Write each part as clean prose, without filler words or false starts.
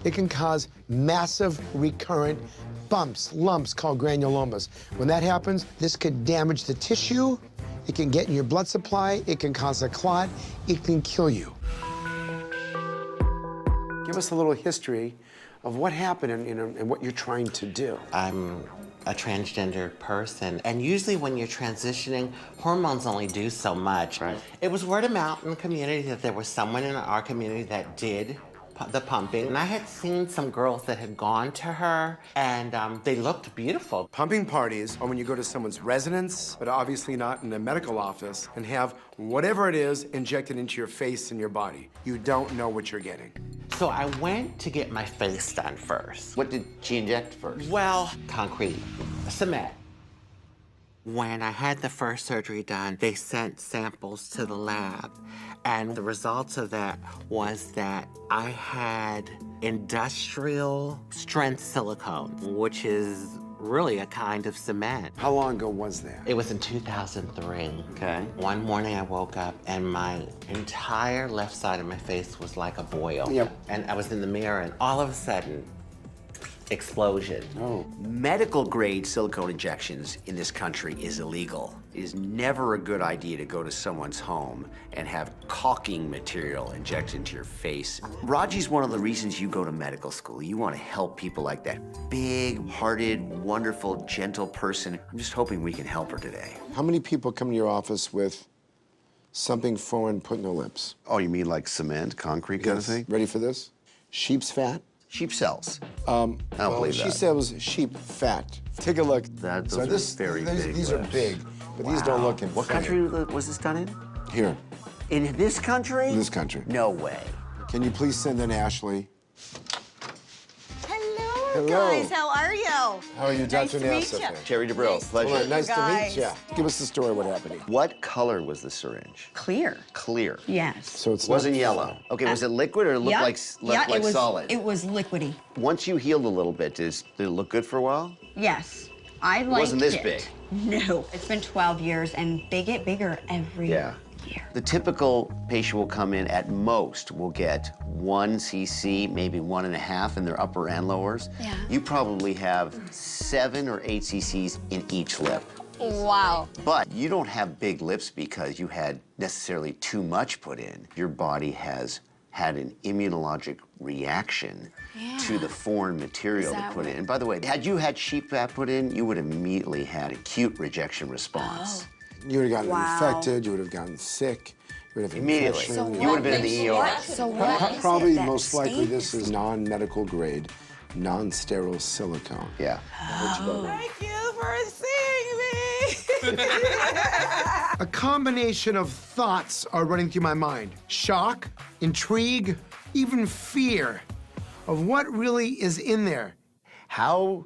it can cause massive recurrent bumps, lumps called granulomas. When that happens, this could damage the tissue, it can get in your blood supply, it can cause a clot, it can kill you. Give us a little history of what happened and what you're trying to do. I'm a transgender person, and usually when you're transitioning, hormones only do so much. Right. It was word of mouth in the community that there was someone in our community that did the pumping, and I had seen some girls that had gone to her, and they looked beautiful. Pumping parties are when you go to someone's residence, but obviously not in a medical office, and have whatever it is injected into your face and your body. You don't know what you're getting. So I went to get my face done first. What did she inject first? Well, concrete, cement. When I had the first surgery done, they sent samples to the lab, and the results of that was that I had industrial strength silicone, which is really a kind of cement. How long ago was that? It was in 2003. Okay. One morning I woke up and my entire left side of my face was like a boil. Yep. And I was in the mirror and all of a sudden, explosion. Oh. Medical grade silicone injections in this country is illegal. It is never a good idea to go to someone's home and have caulking material injected into your face. Raji's one of the reasons you go to medical school. You want to help people like that. Big-hearted, wonderful, gentle person. I'm just hoping we can help her today. How many people come to your office with something foreign put in their lips? Oh, you mean like cement, concrete kind of thing? Ready for this? Sheep's fat? Sheep cells. I don't believe she that. said it was sheep fat. Take a look. Those are very big These are lips. big, but these don't look in. What country was this done in? Here, In this country? in this country. No way. Can you please send in Ashley? Hello, Hello. guys. How are you? How are you, Nice Dr. to meet Nassif? ya. Jerry Dubrow, pleasure. All right, nice to guys. meet you. Give us the story of what happened here. What color was the syringe? Clear. Clear. Yes. So it's Wasn't not yellow. Okay, was it liquid or it looked Yep. like it was, solid? It was liquidy. Once you healed a little bit, did it look good for a while? Yes. I liked wasn't this it. big. No. It's been 12 years and they get bigger every year. The typical patient will come in at most will get 1 cc, maybe 1.5 in their upper and lowers. Yeah. You probably have 7 or 8 cc's in each lip. Wow. But you don't have big lips because you had necessarily too much put in. Your body has had an immunologic reaction to the foreign material to put in. And by the way, had you had sheep fat put in, you would have immediately had acute rejection response. You would have gotten infected, you would have gotten sick, you would have Immediately. infection. You would have been in the ER. So what Probably is it that most likely stays? this is non-medical grade, non-sterile silicone. Yeah. Thank you for seeing me. A combination of thoughts are running through my mind. Shock, intrigue, even fear of what really is in there. How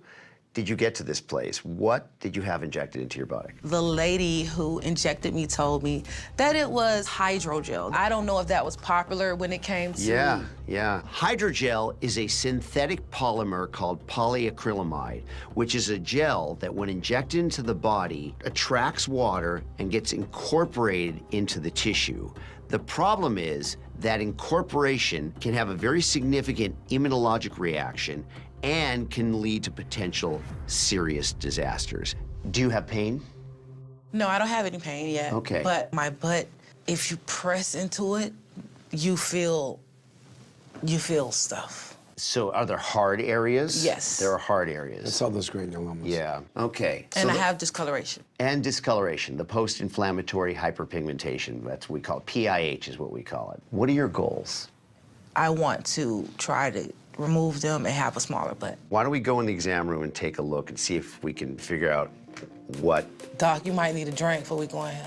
did you get to this place? What did you have injected into your body? The lady who injected me told me that it was hydrogel. I don't know if that was popular when it came to... Yeah. Hydrogel is a synthetic polymer called polyacrylamide, which is a gel that when injected into the body, attracts water and gets incorporated into the tissue. The problem is that incorporation can have a very significant immunologic reaction and can lead to potential serious disasters. Do you have pain? No, I don't have any pain yet. Okay. But my butt, if you press into it, you feel stuff. So are there hard areas? Yes. There are hard areas. That's all those granulomas. Yeah, okay. And I have discoloration. And discoloration, the post-inflammatory hyperpigmentation. That's what we call it. PIH is what we call it. What are your goals? I want to try to remove them and have a smaller butt. Why don't we go in the exam room and take a look and see if we can figure out what... Doc, you might need a drink before we go in here.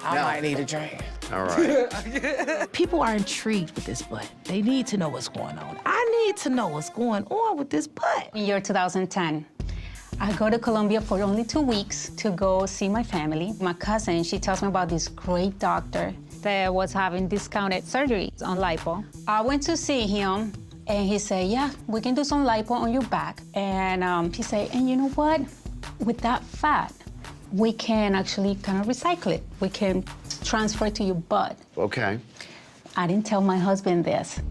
I might need a drink. All right. People are intrigued with this butt. They need to know what's going on. I need to know what's going on with this butt. In year 2010, I go to Colombia for only 2 weeks to go see my family. My cousin, she tells me about this great doctor that was having discounted surgeries on lipo. I went to see him, and he said, yeah, we can do some lipo on your back. And he said, and you know what? With that fat, we can actually kind of recycle it. We can transfer it to your butt. Okay. I didn't tell my husband this.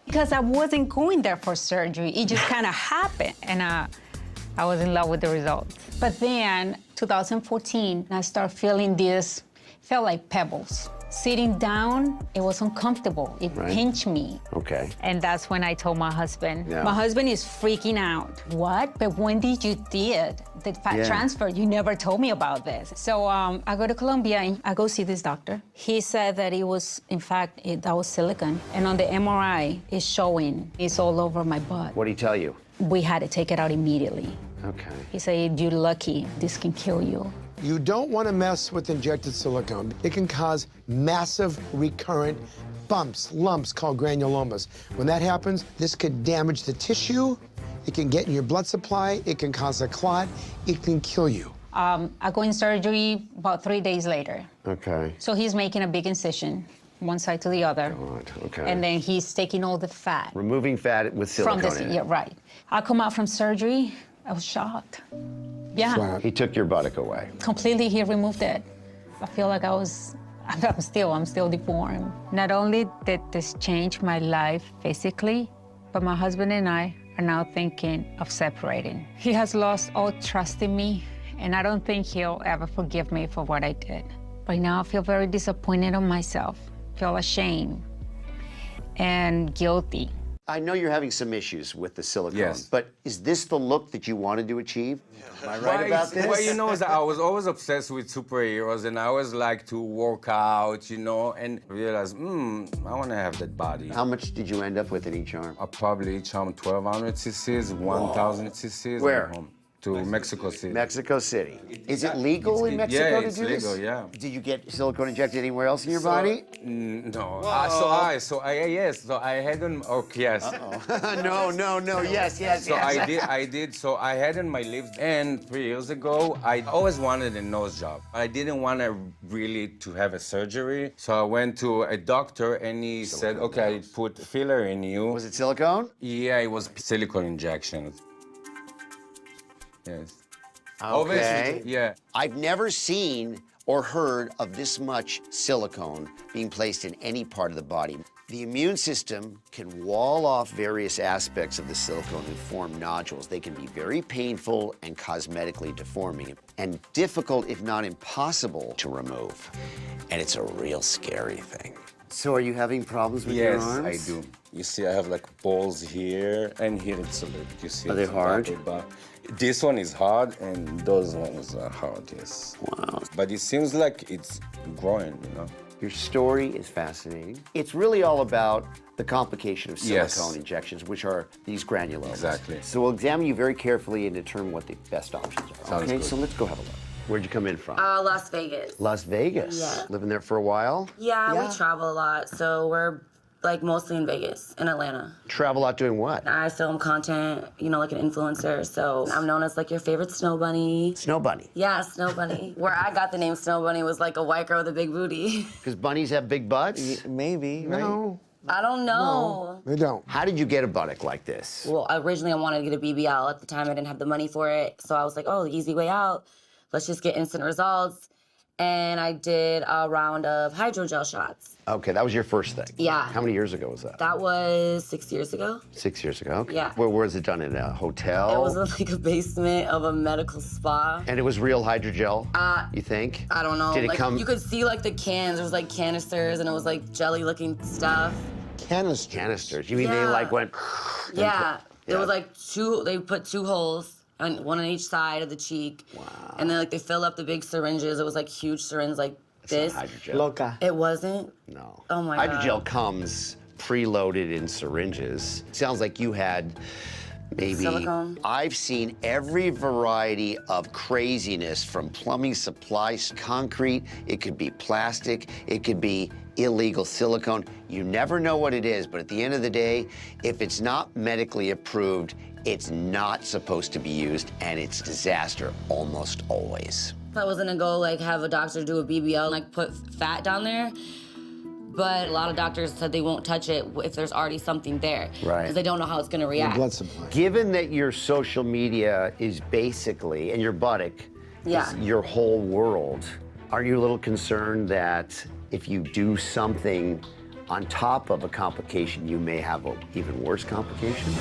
Because I wasn't going there for surgery. It just kind of happened. And I was in love with the results. But then, 2014, I started feeling this, felt like pebbles. Sitting down, it was uncomfortable. It pinched me. Okay. And that's when I told my husband. Yeah. My husband is freaking out. What? But when did you did the fat transfer? You never told me about this. So I go to Colombia and I go see this doctor. He said that it was, in fact, that was silicone. And on the MRI, it's showing it's all over my butt. What did he tell you? We had to take it out immediately. Okay. He said, you're lucky. This can kill you. You don't want to mess with injected silicone. It can cause massive recurrent bumps, lumps called granulomas. When that happens, this could damage the tissue. It can get in your blood supply. It can cause a clot. It can kill you. I go in surgery about 3 days later. Okay. So he's making a big incision, one side to the other. God, okay. And then he's taking all the fat. Removing fat with silicone From this, in it. yeah, right. I come out from surgery, I was shocked. Yeah. Flat. He took your buttock away. Completely, he removed it. I feel like I'm still deformed. Not only did this change my life physically, but my husband and I are now thinking of separating. He has lost all trust in me, and I don't think he'll ever forgive me for what I did. Right now, I feel very disappointed in myself, feel ashamed and guilty. I know you're having some issues with the silicone, Yes. but is this the look that you wanted to achieve? Am I right about this? Well, you know, is that I was always obsessed with superheroes, and I always like to work out, you know, and realized, I want to have that body. How much did you end up with in each arm? Probably each arm 1,200 cc's, 1,000 cc's. Where? And home to Mexico City. Mexico City. Is it legal in Mexico yeah, to it's do this? legal, yeah. Did you get silicone injected anywhere else in your body? No. So I had on. Okay, yes. No. Yes. So I did. So I had on my lips, and 3 years ago, I always wanted a nose job. I didn't want to have a surgery, so I went to a doctor, and he said, "Okay, I put filler in you." Was it silicone? Yeah, it was silicone injection. Yes. Okay. Obviously, yeah. I've never seen or heard of this much silicone being placed in any part of the body. The immune system can wall off various aspects of the silicone and form nodules. They can be very painful and cosmetically deforming, and difficult, if not impossible, to remove. And it's a real scary thing. So are you having problems with your arms? Yes, I do. You see, I have like balls here, and here it's a little, you see. Are they hard? This one is hard, and those ones are hard, yes. Wow. But it seems like it's growing, you know? Your story is fascinating. It's really all about the complication of silicone injections, which are these granulomas. Exactly. So we'll examine you very carefully and determine what the best options are. Sounds okay, good. so let's go have a look. Where'd you come in from? Las Vegas. Las Vegas. Yeah. Living there for a while? Yeah, we travel a lot, so we're like mostly in Vegas, in Atlanta. Travel out doing what? I film content, you know, like an influencer, so I'm known as like your favorite snow bunny. Snow bunny. Yeah, snow bunny. Where I got the name snow bunny was like a white girl with a big booty. Because bunnies have big butts? Maybe, right? No, I don't know. they don't. How did you get a buttock like this? Well, originally I wanted to get a BBL. At the time I didn't have the money for it, so I was like, oh, the easy way out. Let's just get instant results. And I did a round of hydrogel shots. Okay, that was your first thing? Yeah. How many years ago was that? That was 6 years ago. 6 years ago? Okay. Yeah. Where was it done? In a hotel? It was like a basement of a medical spa. And it was real hydrogel, you think? I don't know. Did it like, come? You could see like the cans. There was like canisters, and it was like jelly-looking stuff. Canisters. You mean they like went? Yeah. There was like two. They put 2 holes, and one on each side of the cheek. Wow. And then like they fill up the big syringes. It was like huge syringes like this. Hydrogel. Loca. It wasn't. No. Oh my God. Hydrogel comes preloaded in syringes. Sounds like you had maybe. Silicone? I've seen every variety of craziness, from plumbing supplies, concrete, it could be plastic, it could be illegal silicone. You never know what it is, but at the end of the day, if it's not medically approved, it's not supposed to be used, and it's disaster almost always. I was gonna go like have a doctor do a BBL, like put fat down there. But a lot of doctors said they won't touch it if there's already something there. Right. Because they don't know how it's gonna react. Blood supply. Given that your social media is basically, and your buttock is your whole world, are you a little concerned that if you do something On top of a complication, you may have an even worse complication.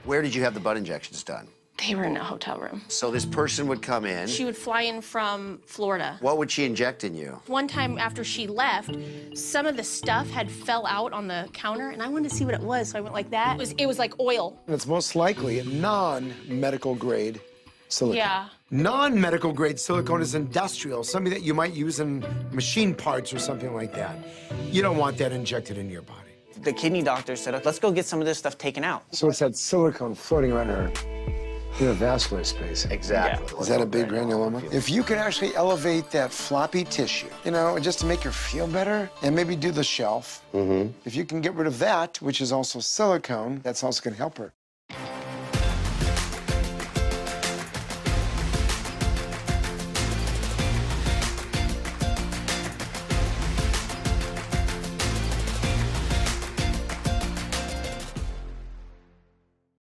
Where did you have the butt injections done? They were in a hotel room. So this person would come in. She would fly in from Florida. What would she inject in you? One time after she left, some of the stuff had fell out on the counter, and I wanted to see what it was, so I went like that. It was like oil. It's most likely a non-medical grade silicone. Yeah. Non-medical grade silicone is industrial, something that you might use in machine parts or something like that. You don't want that injected into your body. The kidney doctor said, let's go get some of this stuff taken out. So it's that silicone floating around her vascular space. Exactly. Yeah. Is that a big granuloma? If you can actually elevate that floppy tissue, you know, just to make her feel better, and maybe do the shelf, if you can get rid of that, which is also silicone, that's also going to help her.